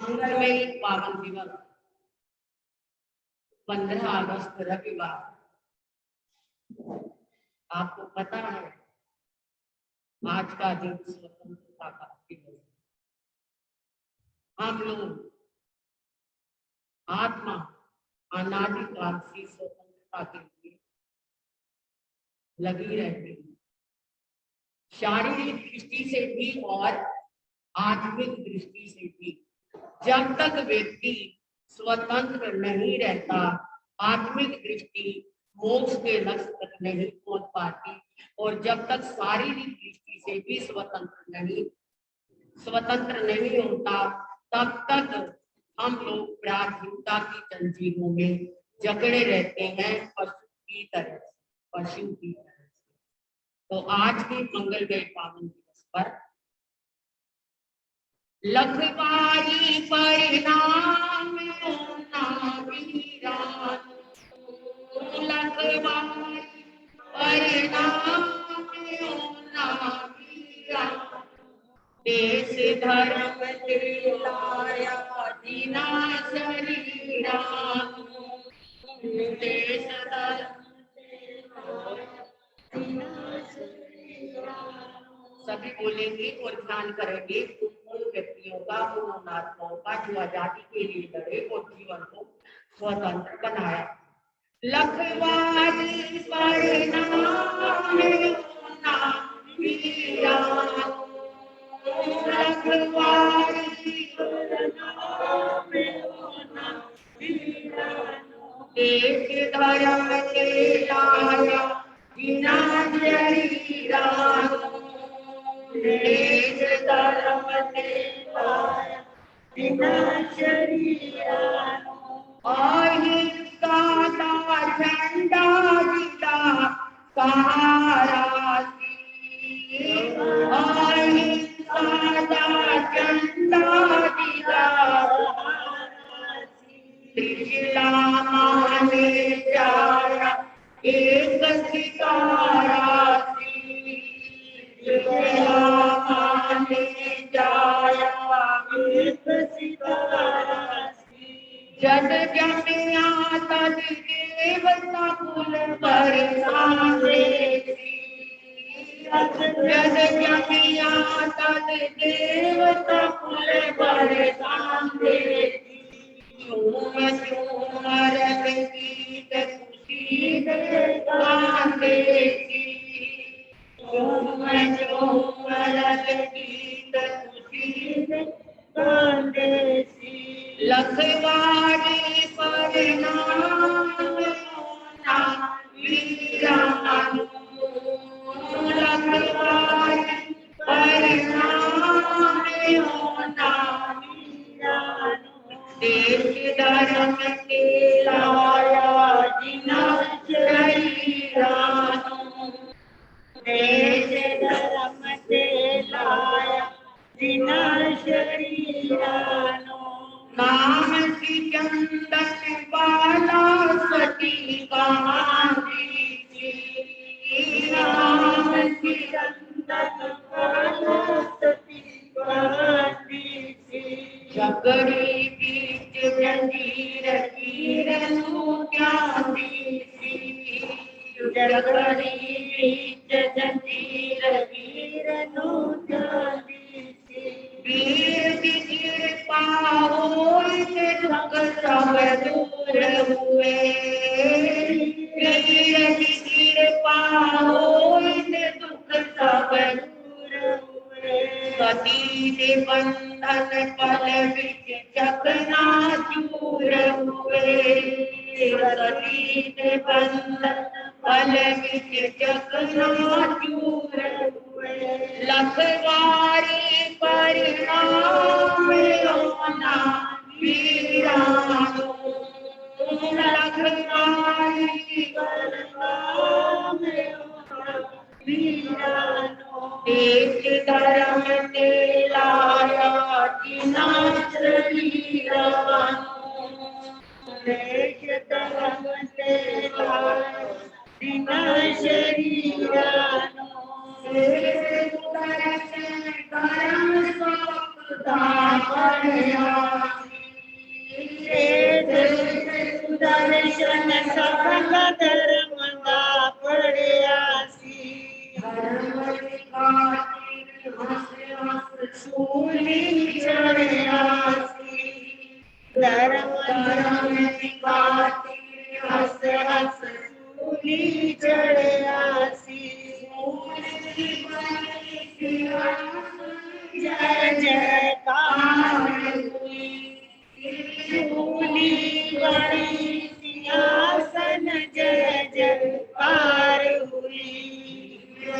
मंगलमय पावन दिवस 15 अगस्त रविवार। आपको पता है आज का दिन स्वतंत्रता का दिवस। हम लोग आत्मा अनादिकाल से स्वतंत्रता के लिए लगी रहती है, शारीरिक दृष्टि से भी और आत्मिक दृष्टि से भी। जब तक व्यक्ति स्वतंत्र नहीं रहता, आत्मिक दृष्टि मोक्ष के लक्ष्य तक नहीं पहुंच पाती, और जब तक शारीरिक दृष्टि से भी स्वतंत्र नहीं होता, तब तक हम लोग पराधीनता की जंजीरों में जकड़े रहते हैं, पशु की तरह। तो आज के मंगलमय पावन दिवस पर लखवारी परिणाम लखवारी परिणाम देश धर्म लाया दीना शरीरा, देश धर्म सभी बोलेंगे और ध्यान करेंगे उन व्यक्तियों का, उन आत्माओं का जो आजादी के लिए लड़े और जीवन को स्वतंत्र बनाया। लखवारी परिणाम देश धर्म के लाया बिना शरीरा, देश धर्म के लाया बिना शरीरा, अहिंसा का झंडा दिला सहारा, अहिंसा का झंडा दिला त्रिशिला माने जाया एक सितारा, त्रिशिला माने जाया एक सितारा, जद जमिया तद देवता कुल बरसाने, जद जमिया तद देवता कुल बरसाने, झूम झूम रग गीत खुशी दे गाने, झूम झूम रग गीत खुशी दे गाने। लखवारी परिणाम वीरानु, लखवारी परिणाम देश धर्म के लाया जिना शरीरानु, देश धर्म के लाया जिना शरीरानु, नाम की चंदन वाला सती कहानी थी, नाम की चंदन वाला सती कहानी थी, जगड़ी बीच जंजीर की रनू ज्ञानी थी, जगड़ी बीच जंजीर की रनू ज्ञानी थी, वीर की कृपा होई से दुख सब दूर हुए, वीर की कृपा होई से दुख सब दूर हुए, सती के बंधन पल विच चकनाचूर हुए, सती के बंधन पल विच चकनाचूर हुए, लखवारी परिणाम होना वीरानु, लखवारी परिणाम होना वीरानु, देश धर्म के लाया जिना शरीरानु, देश धर्म के लाया जिना शरीरानु, धर्म स्वतंत्रता दर्शन सकल धर्म दा पढ़ियासी धर्म खातिर हंस हंस सूली चढ़ियासी धर्म खातिर हंस हंस सूली चढ़ियासी जय जयकार सूली बड़ी सिंहासन जय जयकार हुई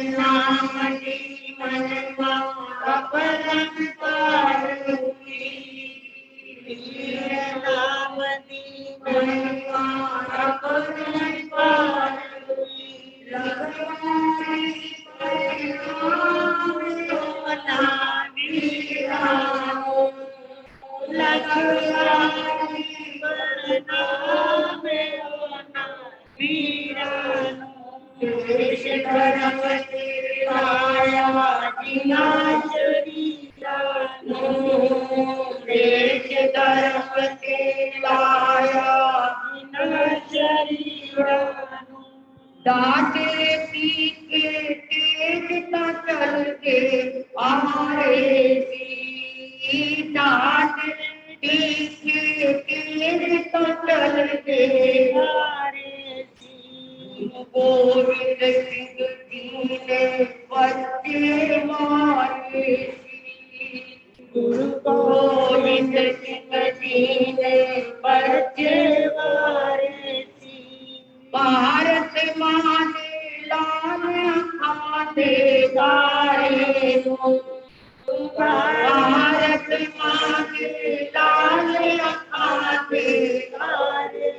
नाम की महिमा अपरंपार हुई वीर नाम दी महिमा अपरंपार हुई लखवारी परिणाम सोना वीरानो लखवारी परिणाम होना वीरानो देश धर्म के लाया दिनाचरी देश धर्म के लाया डांटे पीके तेज का चल के हमारे सी डांटे पीके तेज का चल के हमारे सी गोविंद सिंह जी ने बच्चे मारे गुरु गोविंद सिंह जी ने बच्चे मारे सी भारत माँ ने लाल आने गारे भारत माँ ने लाल आने गारे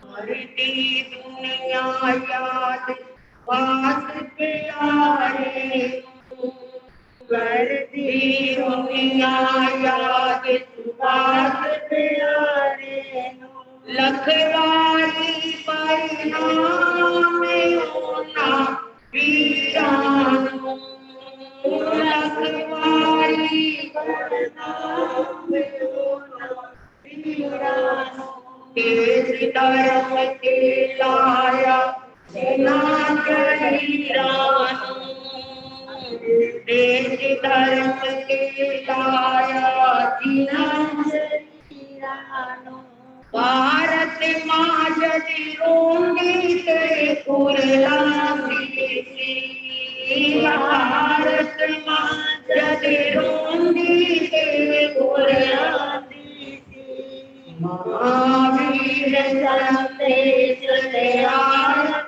मरती दुनिया याद पास पे आए करती दुनिया याद पास पे आए लखवारी परिणाम होना वीरानो लखवारी परिणाम होना वीरानो देश धर्म के लाया वीरानो देश धर्म के लाया वीरानो भारत माँ यदि रोंगी ते कुरलांगी भारत माँ यदि रोंगी ते कुरलांगी महावीर संदेश ले आया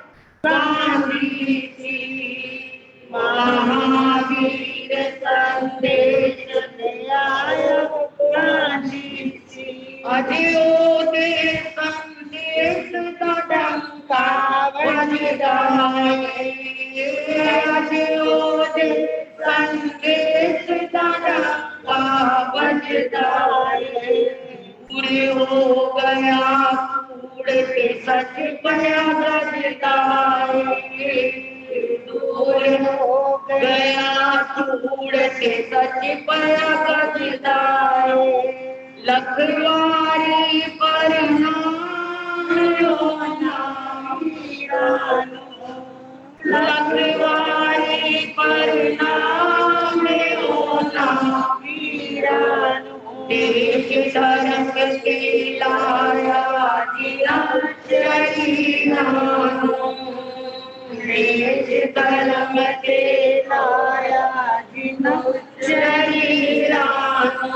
गांधी जी महावीर संदेश ले आया गांधी जी अजयोदय संदेश का डंका बजाए अजयोदय संदेश का डंका बजाए पूरे हो गया कूड़ के सच पया गजदाए दूर हो गया कूड़ के सच पया गजदाए लखवारी परिणाम होना वीरानो लखवारी परिणाम होना वीरानो देश धर्म के लाया दिया शरीरानो देश धर्म के लाया दिया शरीरानो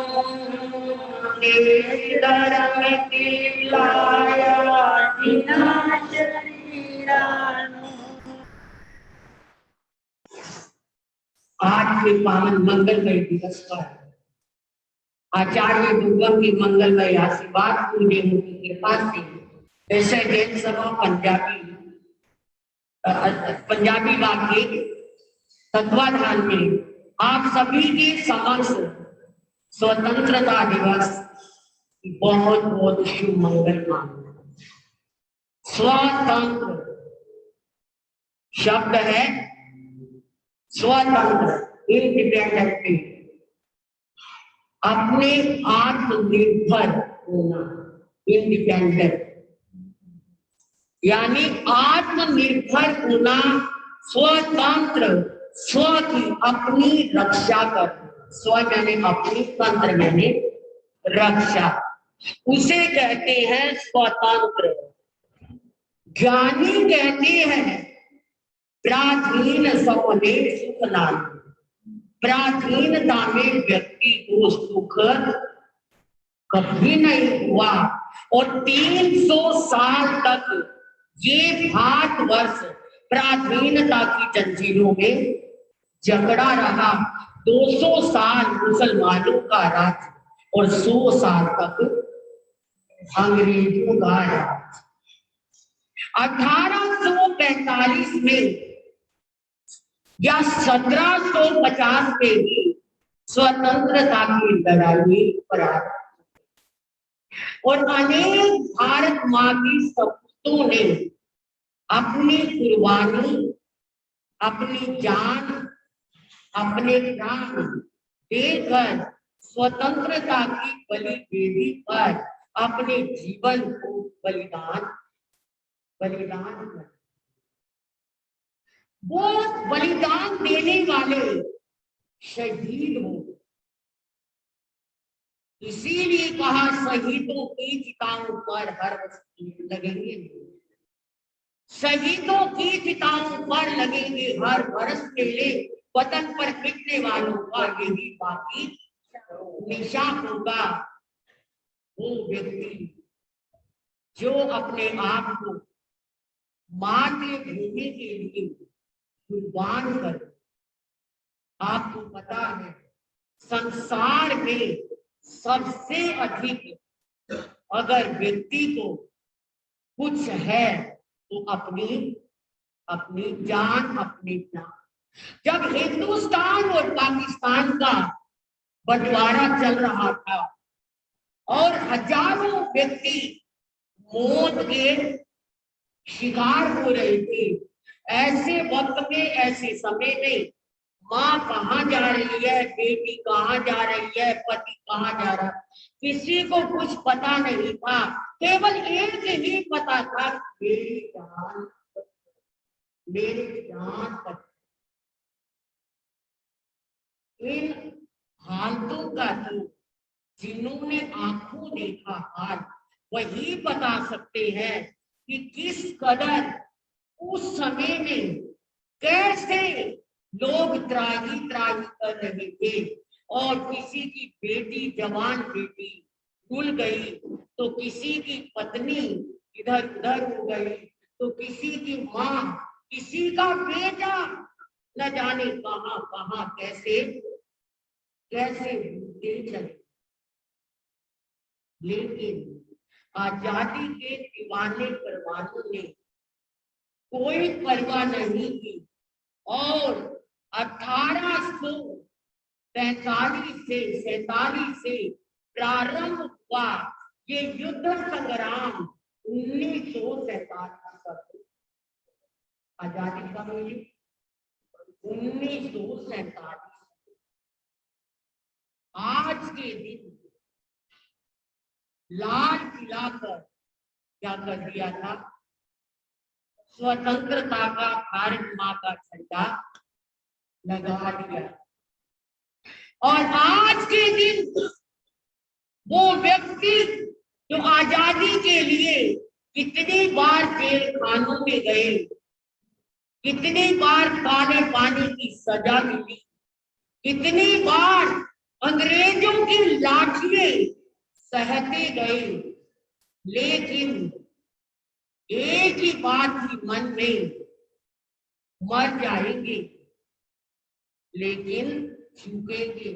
देश धर्म के लाया दिया शरीरानो आज के पावन मंगलमय दिवस पर आचार्य दुर्गम की मंगलमय आशीर्वाद पूरे मुखी कृपा से वैसे जैन सभा पंजाबी वाक्य तत्वाधान में आप सभी के समक्ष स्वतंत्रता दिवस की बहुत बहुत शुभ मंगल कामना। स्वतंत्र शब्द है स्वतंत्र इंडिपेंडेंट अपने आत्मनिर्भर होना इंडिपेंडेंट यानी आत्मनिर्भर होना, स्वतंत्र, स्व की अपनी रक्षा कर, स्व यानी अपनी, तंत्र यानी रक्षा, उसे कहते हैं स्वतंत्र। ज्ञानी कहते हैं पराधीन सपने सुख नाम, पराधीनता में व्यक्ति को सुख कभी नहीं हुआ। और 300 साल तक ये भारतवर्ष पराधीनता की जंजीरों में जकड़ा रहा। 200 साल मुसलमानों का राज और 100 साल तक अंग्रेजों का राज। 1845 में या 1750 में भी स्वतंत्रता की लड़ाई प्रारंभ, और अनेक भारत माँ की सपूतों ने अपनी कुर्बानी, अपनी जान, अपने प्राण देकर स्वतंत्रता की बलि वेदी पर अपने जीवन को बलिदान कर, वो बलिदान देने वाले शहीद हो। इसीलिए कहा शहीदों की चिताओं पर हर वर्ष लगेंगे, शहीदों की चिताओं पर लगेंगे हर वर्ष मेले, वतन पर मिटने वालों का यही बाकी निशा होगा। वो व्यक्ति जो अपने आप को मातृभूमि के लिए कुर्बान कर, आपको पता है संसार में सबसे अधिक अगर व्यक्ति को कुछ है तो अपनी जान, अपनी जान। जब हिंदुस्तान और पाकिस्तान का बंटवारा चल रहा था और हजारों व्यक्ति मौत के शिकार हो रहे थे, ऐसे वक्त में, ऐसे समय में माँ कहाँ जा रही है, बेटी कहाँ जा रही है, पति कहाँ जा रहा है, किसी को कुछ पता नहीं था। केवल एक ही पता था, मेरी जान, मेरी जान। इन हालतों का तो जिन्होंने आंखों देखा हाल, वही बता सकते हैं कि किस कदर उस समय में कैसे लोग त्राही कर रहे थे। और किसी की बेटी, जवान बेटी भूल गई, तो किसी की पत्नी इधर उधर हो गई, तो किसी की माँ, किसी का बेटा न जाने कहां कहां कैसे कैसे चले। लेकिन आजादी के दीवाने परवानों ने कोई परवाह नहीं की और 1847 से प्रारंभ हुआ ये युद्ध संग्राम 1947 तक। आजादी कब हुई? 1947। आज के दिन लाल किला पर क्या कर दिया था? स्वतंत्रता का भारत माँ का झंडा लगा दिया। और आज के दिन वो व्यक्ति जो आजादी के लिए कितनी बार जेल खानों में गए, कितनी बार काले पानी की सजा मिली, कितनी बार अंग्रेजों की लाठियां सहते गए, लेकिन एक ही बात ही मन में, मर जाएंगे लेकिन झुकेंगे।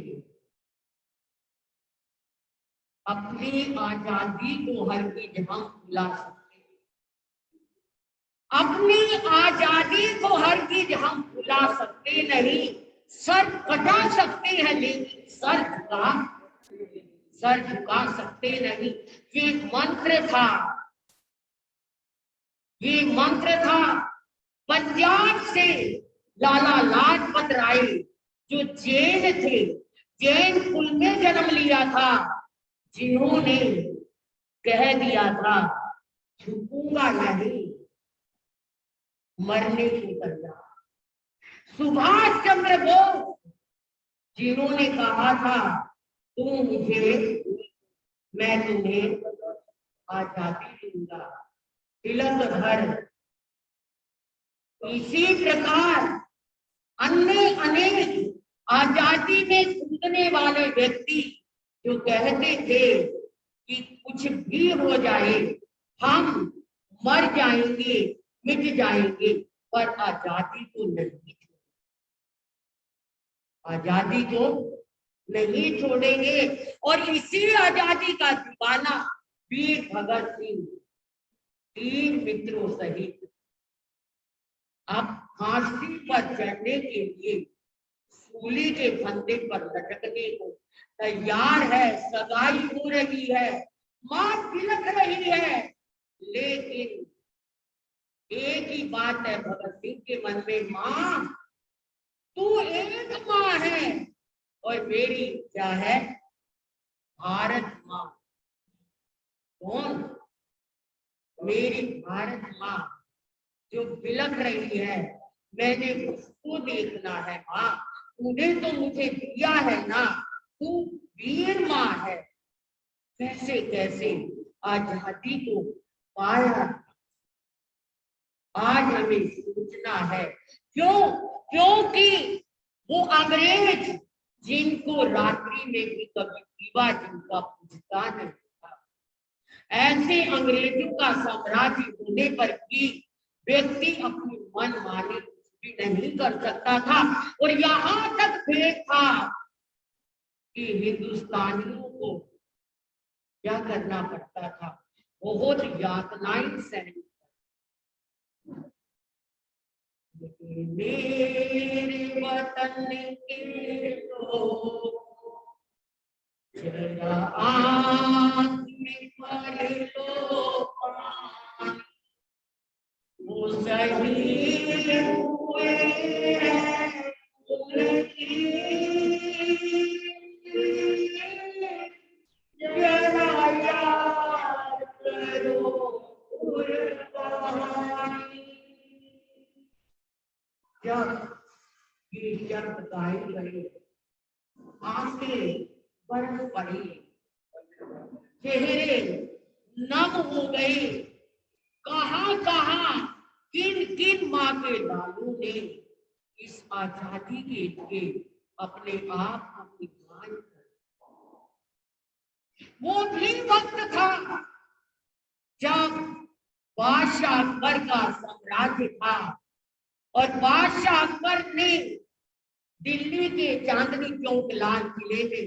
अपनी आजादी को हर चीज हम भुला सकते हैं, अपनी आजादी को हर चीज हम भुला सकते नहीं, सर कटा सकते हैं लेकिन सर झुका सकते नहीं। ये मंत्र था पंजाब से लाला लाजपत राय जो जैन थे, जैन कुल में जन्म लिया था, जिन्होंने कह दिया था झुकूंगा नहीं, मरने को तैयार। सुभाष चंद्र बोस जिन्होंने कहा था तुम मुझे, मैं तुम्हें आजादी दूंगा, तिलक भर। इसी प्रकार अन्य अनेक आजादी में कूदने वाले व्यक्ति जो कहते थे कि कुछ भी हो जाए, हम मर जाएंगे, मिट जाएंगे, पर आजादी को नहीं, आजादी को नहीं छोड़ेंगे। और इसी आजादी का दीवाना वीर भगत सिंह 3 मित्रों सहित अब फांसी पर चढ़ने के लिए सूली के फंदे पर लटकने को तैयार है। सगाई हो रही है, मां बिलख रही है, लेकिन एक ही बात है भगत सिंह के मन में, मां तू एक मां है और मेरी क्या है, भारत मां। कौन? मेरी भारत मां जो बिलख रही है, मैंने उसको देखना है। मां तूने तो मुझे दिया है ना, तू वीर मां है। कैसे कैसे आजादी को पाया, आज हमें सोचना है। क्यों? क्योंकि वो अंग्रेज जिनको रात्रि में भी कभी दीवा जिनका पूछता नहीं था, ऐसे अंग्रेजों का साम्राज्य होने पर भी व्यक्ति अपनी मन मानी भी नहीं कर सकता था। और यहाँ तक भेद था कि हिंदुस्तानियों को क्या करना पड़ता था, बहुत यातनाएं सहनी। मेरे वतन के लोग जरा आँख में भर लो पानी, वो शहीद हुए हैं उनकी जरा याद करो कुर्बानी। जब ये शब्द गाए गए, आंखें बरस पड़ी, चेहरे नम हो गए। कहां कहां किन किन माँ के लालों ने इस आजादी के लिए अपने आप को कुर्बान कर। वो भी वक्त था जब बादशाह अकबर का साम्राज्य था और बादशाह अकबर ने दिल्ली के चांदनी चौक लाल किले में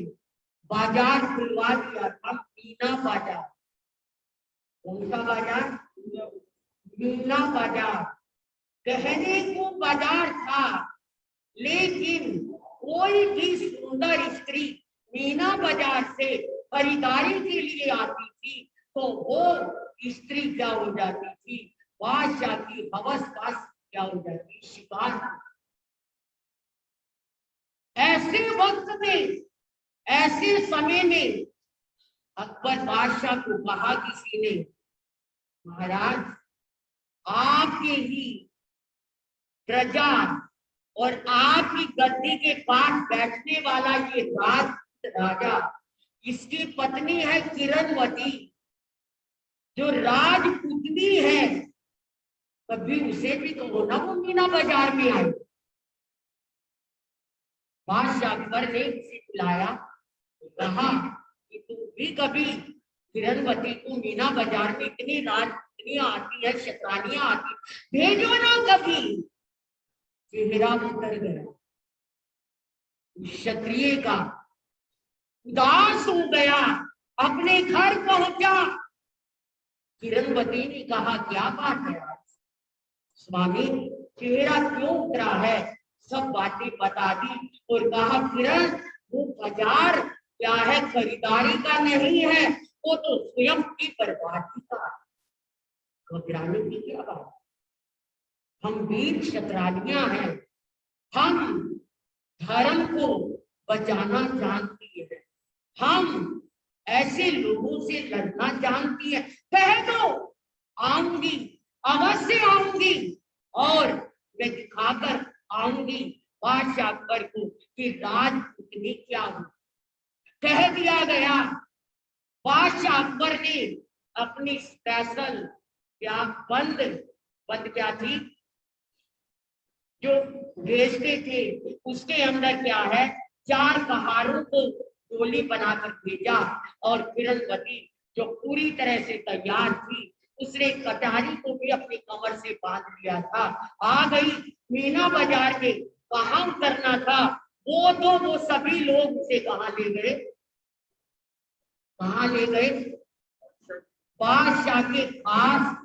बाजार खुलवा दिया था, मीना बाजार। कौन सा बाजार? मीना बाजार। कहने को बाजार था, लेकिन कोई भी सुंदर स्त्री मीना बाजार से खरीदारी के लिए आती थी तो वो स्त्री क्या हो जाती थी, बादशाह की हवस का क्या हो जाती, शिकार। ऐसे वक्त में, ऐसे समय में अकबर बादशाह को कहा किसी ने, महाराज आपके ही प्रजा और आपकी गद्दी के पास बैठने वाला ये राजा, इसकी पत्नी है किरणवती जो राजपुतनी है, कभी उसे भी तो हो ना वो मीना बाजार में आई। बादशाह अकबर ने उसे बुलाया, कहा कि तुम भी कभी किरणवती को मीना बाजार में इतनी राजपुतनियां आती है, शतरानियां आती, भेजो ना कभी। चेहरा उतर गया क्षत्रिय का, उदास हो गया, अपने घर पहुंचा। किरणवती ने कहा क्या बात है आज स्वामी, चेहरा क्यों उतरा है? सब बातें बता दी और कहा किरण वो बाजार क्या है, खरीदारी का नहीं है, वो तो स्वयं की बर्बादी का। घबराने की क्या बात, हम वीर क्षत्रानियां हैं, हम धर्म को बचाना जानती है, हम ऐसे लोगों से लड़ना जानती है। कह दो आऊंगी, अवश्य आऊंगी और मैं दिखाकर आऊंगी बादशाह अकबर को कि राजपूतनी क्या हो। कह दिया गया। बादशाह अकबर ने अपनी स्पेशल क्या बंद क्या थी जो भेजते थे, उसके अंदर क्या है, 4 कहारों को टोली बनाकर भेजा और किरणवती जो पूरी तरह से तैयार थी, उसने कटारी को भी अपनी कमर से बांध लिया था। आ गई मीना बाजार में, कहाँ करना था वो सभी लोग उसे कहाँ ले गए, कहाँ ले गए, बादशाह के खास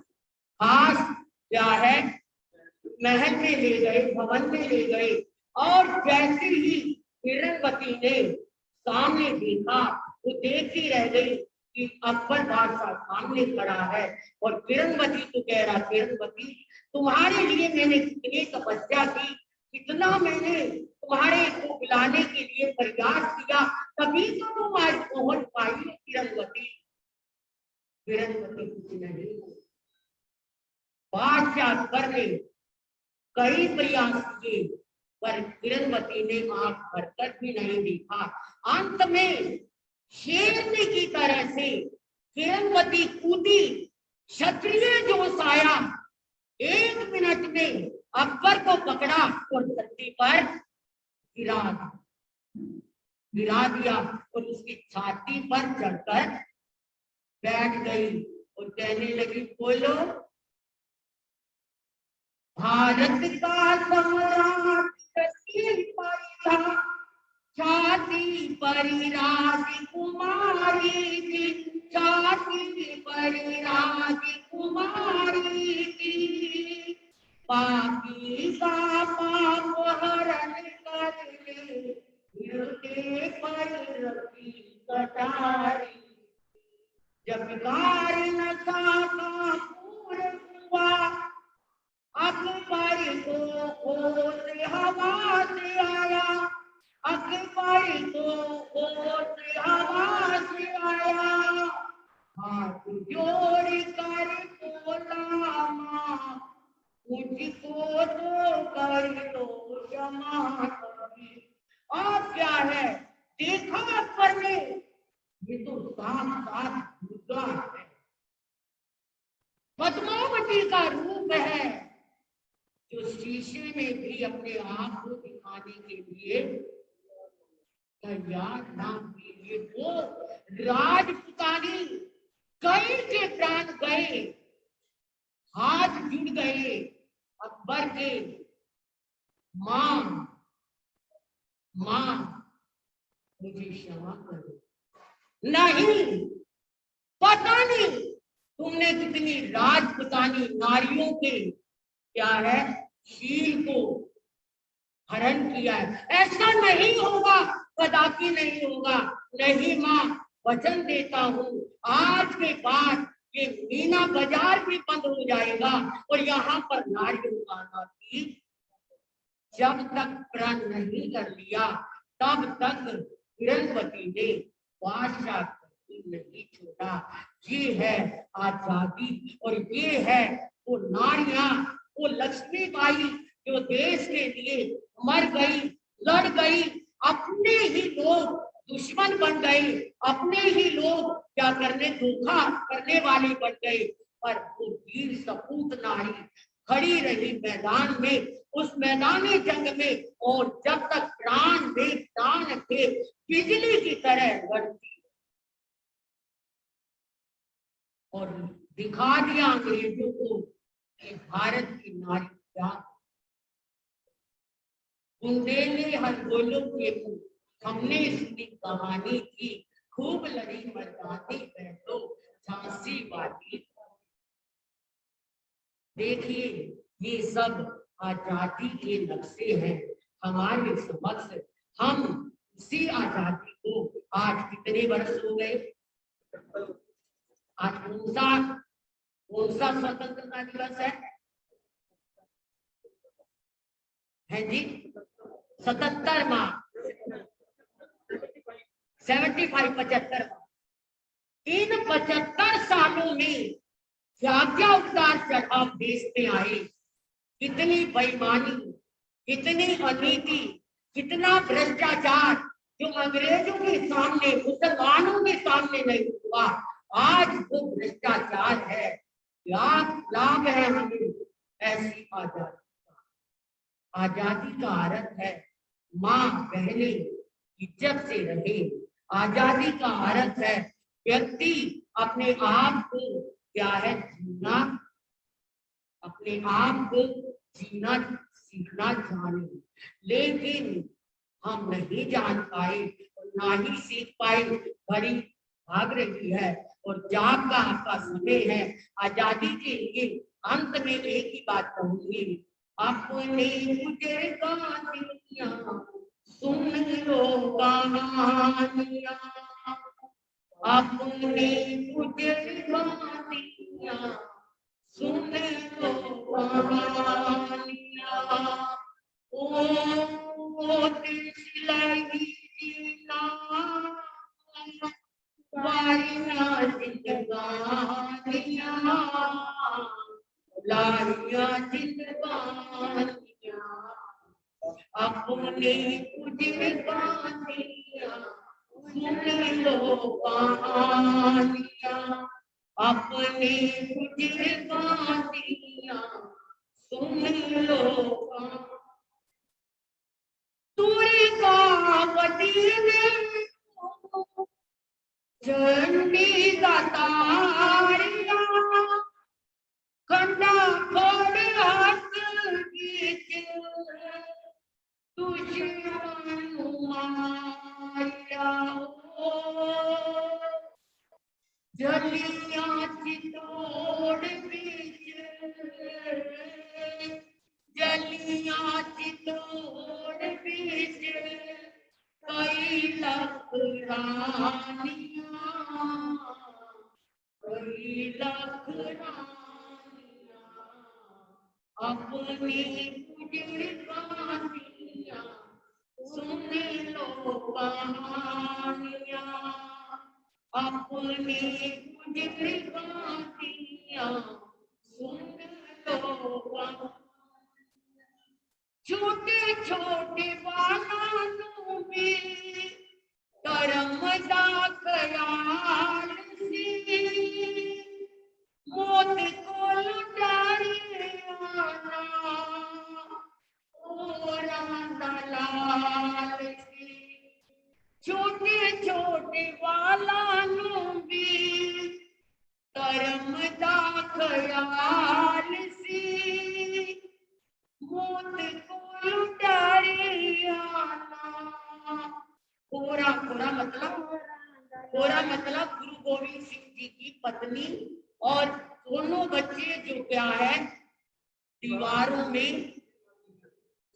खास क्या है महल में ले गए, भवन में ले गए। और जैसे ही किरणवती ने सामने देखा, वो देखती रह गई कि अकबर बादशाह सामने खड़ा है। और किरणवती को कह रहा, किरणवती तुम्हारे लिए मैंने कितनी तपस्या की, कितना मैंने तुम्हारे को बुलाने के लिए प्रयास किया, तभी तो तुम आज पहुंच पाई हो किरणवती। किरणवती कुछ नहीं। बादशाह अकबर ने कई प्रयास किए पर किरणवती ने आंख भरकर भी नहीं देखा। अंत में शेरनी की तरह से किरणवती कूदी, क्षत्रिय जोश आया, 1 मिनट में अकबर को पकड़ा और धरती पर गिरा दिया और उसकी छाती पर चढ़कर बैठ गई और कहने लगी, बोलो भारत का सम्राट छाती पर राजकुमारी थी, छाती पर राजकुमारी थी, पापी का पाप हरण करने हृदय पर रखी कटारी, जब गार नशा का पूर्ण हुआ, अकबर को होश हवा से आया, अकबर को होश हवा से आया, हाथ जोड़ कर बोला, माँ मुझको तो कर दो क्षमा कभी। और क्या है, देखा अकबर ने, ये तो साक्षात दुर्गा है, पद्मावती का रूप है, जो शीशे में भी अपने आप को दिखाने के लिए तैयार ना हुई। वो राजपुतानी कई के प्राण गए, हाथ जुड़ गए अकबर के, मां मुझे क्षमा करो। नहीं, पता नहीं तुमने कितनी राजपुतानी नारियों के क्या है शील को हरण किया है। ऐसा नहीं होगा, कदापि नहीं होगा। नहीं माँ, वचन देता हूँ, आज के बाद ये मीना बाजार भी बंद हो जाएगा और यहाँ पर नारियों का आना भी, जब तक प्रण नहीं कर लिया तब तक किरणवती ने बादशाह नहीं छोड़ा। ये है आजादी और ये है वो नारियां, वो लक्ष्मीबाई जो देश के लिए मर गई, लड़ गई। अपने ही लोग दुश्मन बन गए, अपने ही लोग क्या करने, धोखा करने वाले बन गए, पर वो वीर सपूत नारी खड़ी रही मैदान में, उस मैदानी जंग में, और जब तक प्राण में प्राण थे बिजली की तरह लड़ती और दिखा दिया अंग्रेजों को कि भारत की नारी क्या। बुंदेले हरगोलों के हमने इसकी कहानी की, खूब लड़ी मर्दानी बैठो झांसी वाली। देखिए, ये सब आजादी के नक्शे हैं हमारे समक्ष। हम उसी आजादी को, आज कितने वर्ष हो गए, आज कौन सा स्वतंत्रता दिवस है जी, 77वां, 75 इन 75 सालों में क्या क्या उतार चढ़ाव देश में आए, कितनी बेईमानी, कितनी अनीति, कितना भ्रष्टाचार जो अंग्रेजों के सामने, मुसलमानों के सामने नहीं हुआ, आज वो भ्रष्टाचार है। लाभ है हमें ऐसी आजादी का। आजादी का अर्थ है माँ बहने इज्जत से रहे। आजादी का अर्थ है व्यक्ति अपने आप को क्या है जीना, अपने आप को जीना सीखना जाने। लेकिन हम नहीं जान पाए और ना ही सीख पाए। घड़ी भाग रही है और जाग का आपका समय है। आजादी के लिए अंत में एक ही बात कहूंगी, अपने बुजुर्गानियां सुन लो कहानियां, अपने बुजुर्गानियां सुन लो कहानियां। ओ देश लगी जीना वारियां जिंदगानियां, लारियां जिंदगानियां, अपने बुजुर्गानियां सुन लो कहानियां, अपने बुजुर्गानियां सुन लो। तुरी का वदीने झंडी का तारिया, खंडा फोड़ हाथ बीच दुश्मन मारिया। जलियां चितौड़ बीच, जलियां चितौड़ बीच कई लख रानियां, कई लख रानियां, अपनी बुजुर्गानियां सुन लो कहानियां, अपनी बुजुर्गानियां सुन लो। छोटे छोटे बालों में कर्म दा ख्याल से, मौत को लुटारे आना और दलाल से। छोटे छोटे बालों में कर्म दा ख्याल से, मौत को लुटारे आना। कोरा कोरा मतलब, कोरा मतलब गुरु गोविंद सिंह जी की पत्नी और दोनों बच्चे जो क्या है दीवारों में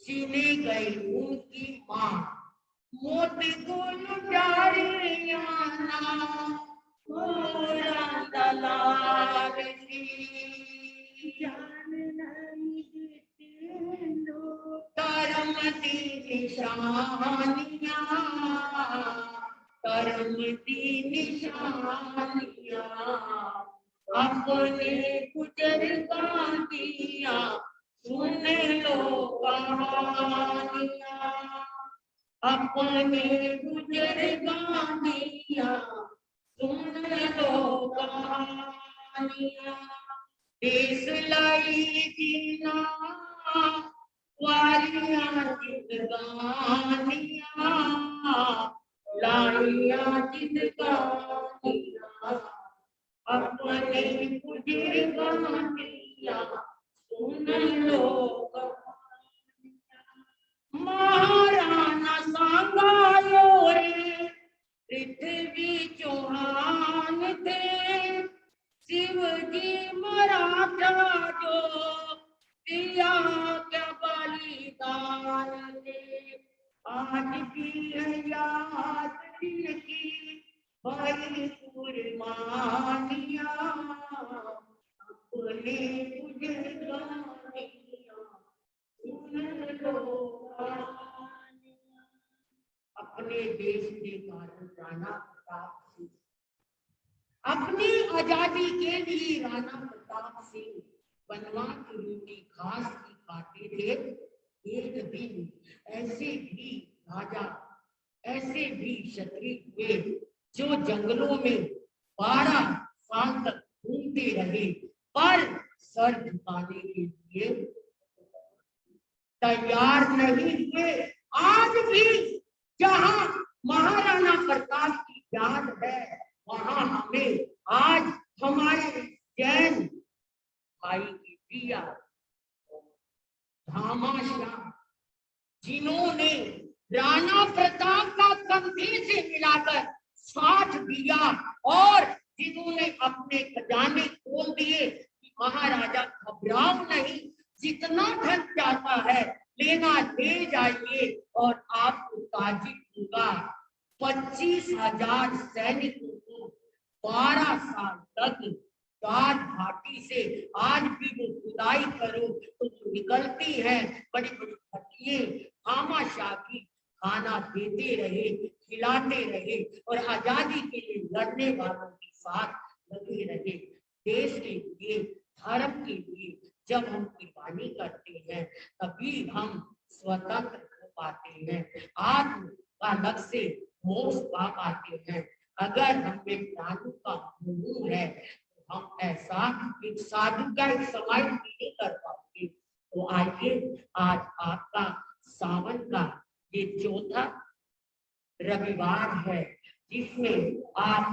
सीने गई उनकी माँ। मौत को लुटारे आना कोरा दलाल की, कर्म दी निशानियां, कर्म दी निशानियां, अपने बुजुर्गानियां सुन लो कहानियां, अपने बुजुर्गानियां सुन लो कहानियां। देश लाई जीना वारियां जिंदगानियां, लारियां जिंदगानियां, अपने बुजुर्गानियां सुन लो कहानियां। महाराणा सांगायो रे पृथ्वी चौहान थे, शिवजी मराठा जो दिया क्या बलिदान दे। आज भी है याद की भरी कुर्बानियां, अपने बुजुर्गानियां सुन लो कहानियां। अपने देश के कारण राणा प्रताप सिंह, अपनी आजादी के लिए राणा प्रताप सिंह बनवा की रोटी घास की खाते थे। एक दिन ऐसे भी राजा, ऐसे भी क्षत्रिय हुए जो जंगलों में 12 साल तक घूमते रहे, पर सर झुकाने के लिए तैयार नहीं हुए। आज भी जहां महाराणा प्रताप की याद है, वहां हमें आज हमारे जैन भाई की प्रिया घामाश्याम, जिन्होंने राणा प्रताप का कंधे से मिलाकर साथ दिया और जिन्होंने अपने खजाने खोल दिए कि महाराजा घबराओ नहीं, जितना धन चाहता है लेना ले जाइए और आपको ताजिब दूंगा। 25,000 सैनिकों को 12 साल तक गाद घाटी से आज भी वो खुदाई करो तो निकलती है, बड़ी बड़ी खटिए खामाशाह की खाना देते रहे, खिलाते रहे और आजादी के लिए लड़ने वालों के साथ लगे रहे। देश के लिए, धर्म के लिए जब हम कुर्बानी करते हैं तभी हम स्वतंत्र हो पाते हैं, आत्म का लक्ष्य से मोक्ष पा पाते हैं। अगर हमें प्राणों का मोह है तो हम ऐसा एक साधु का एक समाज नहीं कर पाएंगे। तो आइए, आज आपका सावन का ये चौथा रविवार है, जिसमें आप